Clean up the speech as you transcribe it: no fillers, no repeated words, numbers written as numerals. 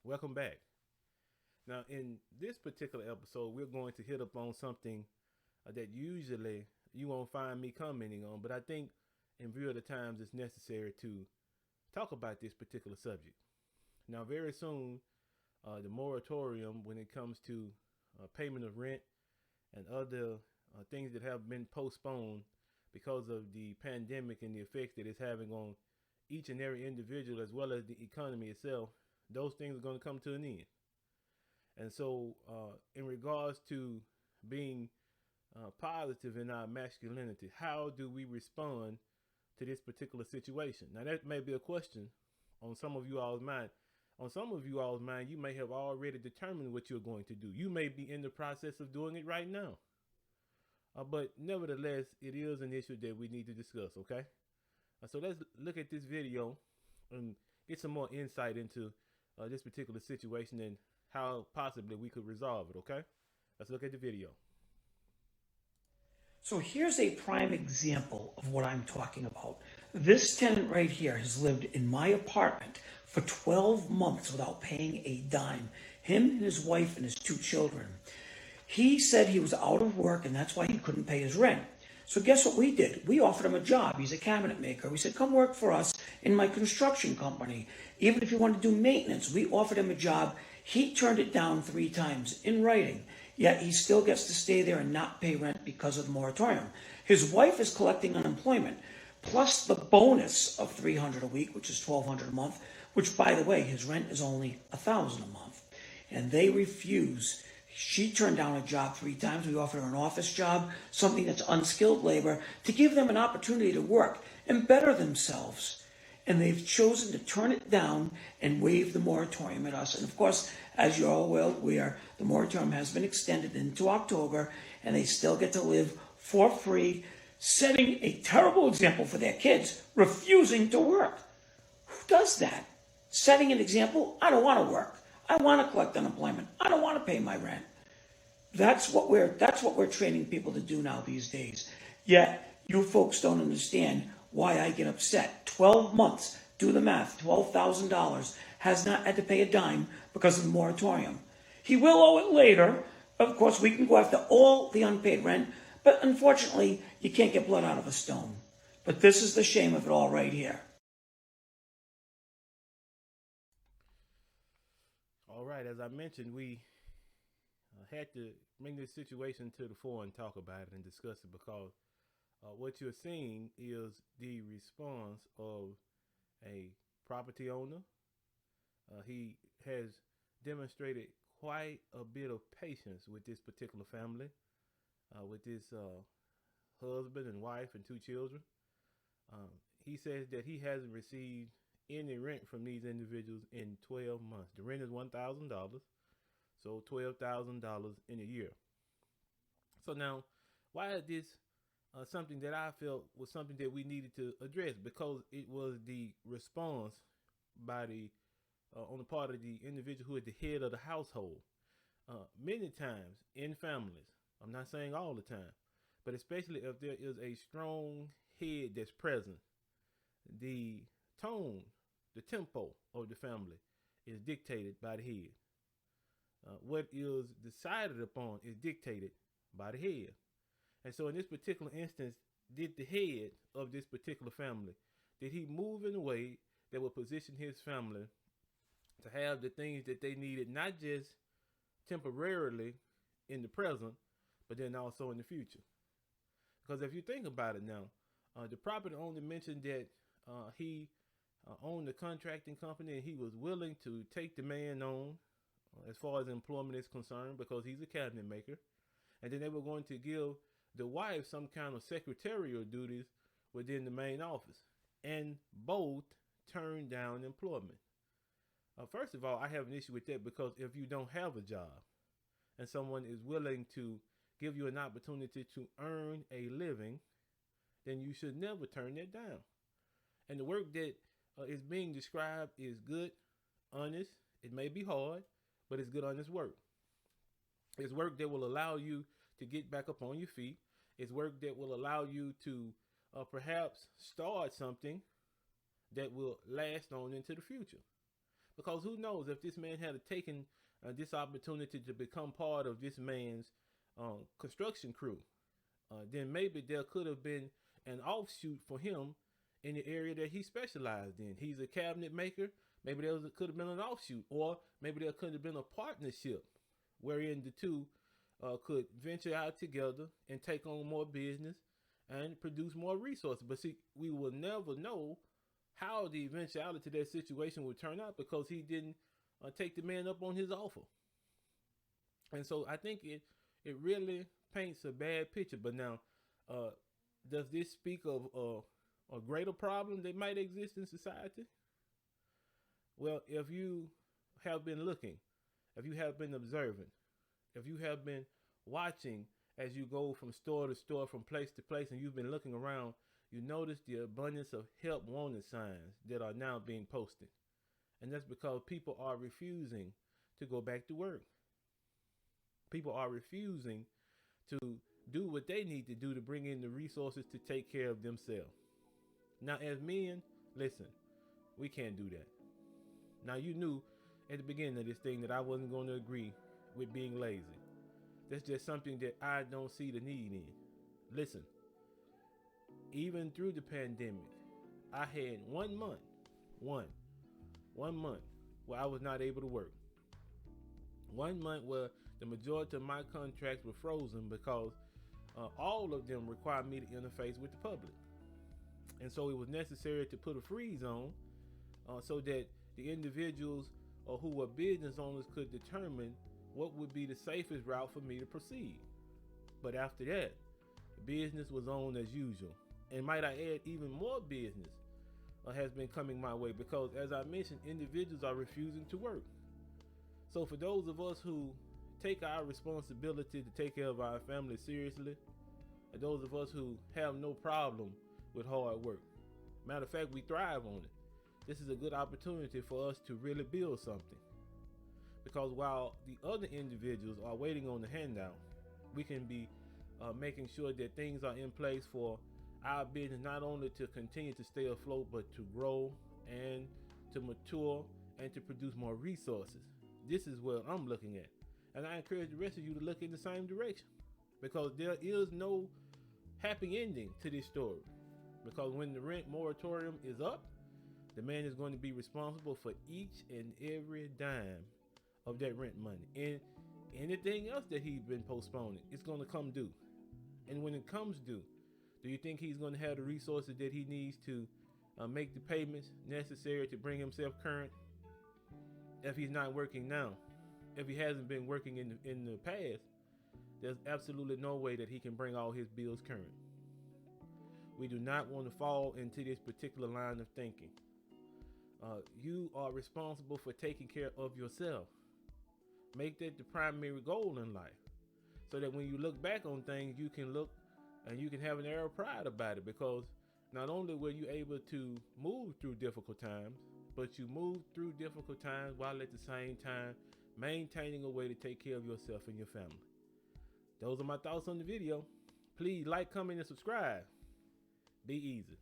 Welcome back. Now, in this particular episode, we're going to hit up on something that usually you won't find me commenting on, but I think in view of the times it's necessary to talk about this particular subject. Now, very soon, the moratorium when it comes to payment of rent and other things that have been postponed because of the pandemic and the effects that it's having on each and every individual as well as the economy itself, those things are going to come to an end. And so, in regards to being positive in our masculinity, how do we respond to this particular situation? Now, that may be a question on some of you all's mind. On some of you all's mind, you may have already determined what you're going to do. You may be in the process of doing it right now. But nevertheless, it is an issue that we need to discuss, okay? So let's look at this video and get some more insight into this particular situation and how possibly we could resolve it, okay? Let's look at the video. So here's a prime example of what I'm talking about. This tenant right here has lived in my apartment for 12 months without paying a dime. Him and his wife and his two children. He said he was out of work and that's why he couldn't pay his rent. So guess what we did? We offered him a job. He's a cabinet maker. We said, come work for us in my construction company. Even if you want to do maintenance, we offered him a job. He turned it down 3 times in writing. Yet he still gets to stay there and not pay rent because of the moratorium. His wife is collecting unemployment, plus the bonus of $300 a week, which is $1,200 a month, which, by the way, his rent is only $1,000 a month. And they refuse. She turned down a job 3 times. We offered her an office job, something that's unskilled labor, to give them an opportunity to work and better themselves. And they've chosen to turn it down and waive the moratorium at us. And of course, as you're all well aware, the moratorium has been extended into October, and they still get to live for free, setting a terrible example for their kids, refusing to work. Who does that? Setting an example? I don't want to work. I want to collect unemployment. I don't want to pay my rent. That's what we're training people to do now these days. Yet you folks don't understand why I get upset. 12 months, do the math, $12,000, has not had to pay a dime because of the moratorium. He will owe it later. Of course, we can go after all the unpaid rent, but unfortunately, you can't get blood out of a stone. But this is the shame of it all right here. All right, as I mentioned, we had to bring this situation to the fore and talk about it and discuss it because what you're seeing is the response of a property owner. He has demonstrated quite a bit of patience with this particular family, with this husband and wife and 2 children. He says that he hasn't received any rent from these individuals in 12 months. The rent is $1,000, so $12,000 in a year. So now, why is this something that I felt was something that we needed to address? Because it was the response by the on the part of the individual who is the head of the household. Many times in families, I'm not saying all the time, but especially if there is a strong head that's present, the tone, the tempo of the family is dictated by the head. What is decided upon is dictated by the head. And so in this particular instance, did the head of this particular family, did he move in a way that would position his family to have the things that they needed, not just temporarily in the present, but then also in the future? Because if you think about it now, the property owner mentioned that he owned a contracting company and he was willing to take the man on as far as employment is concerned because he's a cabinet maker. And then they were going to give the wife some kind of secretarial duties within the main office. And both turned down employment. First of all, I have an issue with that because if you don't have a job and someone is willing to give you an opportunity to earn a living, then you should never turn that down. And the work that is being described is good, honest. It may be hard, but it's good, honest work. It's work that will allow you to get back up on your feet. It's work that will allow you to perhaps start something that will last on into the future. Because who knows if this man had taken this opportunity to become part of this man's construction crew, then maybe there could have been an offshoot for him in the area that he specialized in. He's a cabinet maker. Maybe could have been an offshoot, or maybe there could have been a partnership wherein the two could venture out together and take on more business and produce more resources. But see, we will never know how the eventuality of that situation would turn out because he didn't take the man up on his offer. And so I think it really paints a bad picture. But now, does this speak of a greater problem that might exist in society? Well, if you have been looking, if you have been observing, if you have been watching as you go from store to store, from place to place, and you've been looking around, you notice the abundance of help wanted signs that are now being posted. And that's because people are refusing to go back to work. People are refusing to do what they need to do to bring in the resources to take care of themselves. Now, as men, listen, we can't do that. Now, you knew at the beginning of this thing that I wasn't going to agree with being lazy. That's just something that I don't see the need in. Listen, even through the pandemic, I had 1 month, one month where I was not able to work. 1 month where the majority of my contracts were frozen because all of them required me to interface with the public. And so it was necessary to put a freeze on so that the individuals who were business owners could determine what would be the safest route for me to proceed. But after that, business was on as usual. And might I add, even more business has been coming my way because, as I mentioned, individuals are refusing to work. So for those of us who take our responsibility to take care of our family seriously, and those of us who have no problem with hard work, matter of fact, we thrive on it, this is a good opportunity for us to really build something. Because while the other individuals are waiting on the handout, we can be making sure that things are in place for our business, not only to continue to stay afloat, but to grow and to mature and to produce more resources. This is what I'm looking at. And I encourage the rest of you to look in the same direction, because there is no happy ending to this story. Because when the rent moratorium is up, the man is going to be responsible for each and every dime of that rent money. And anything else that he's been postponing, it's going to come due. And when it comes due, do you think he's going to have the resources that he needs to make the payments necessary to bring himself current? If he's not working now, if he hasn't been working in the past, there's absolutely no way that he can bring all his bills current. We do not want to fall into this particular line of thinking. You are responsible for taking care of yourself. Make that the primary goal in life, so that when you look back on things, you can look and you can have an air of pride about it, because not only were you able to move through difficult times, but you moved through difficult times while at the same time maintaining a way to take care of yourself and your family. Those are my thoughts on the video. Please like, comment, and subscribe. Be easy.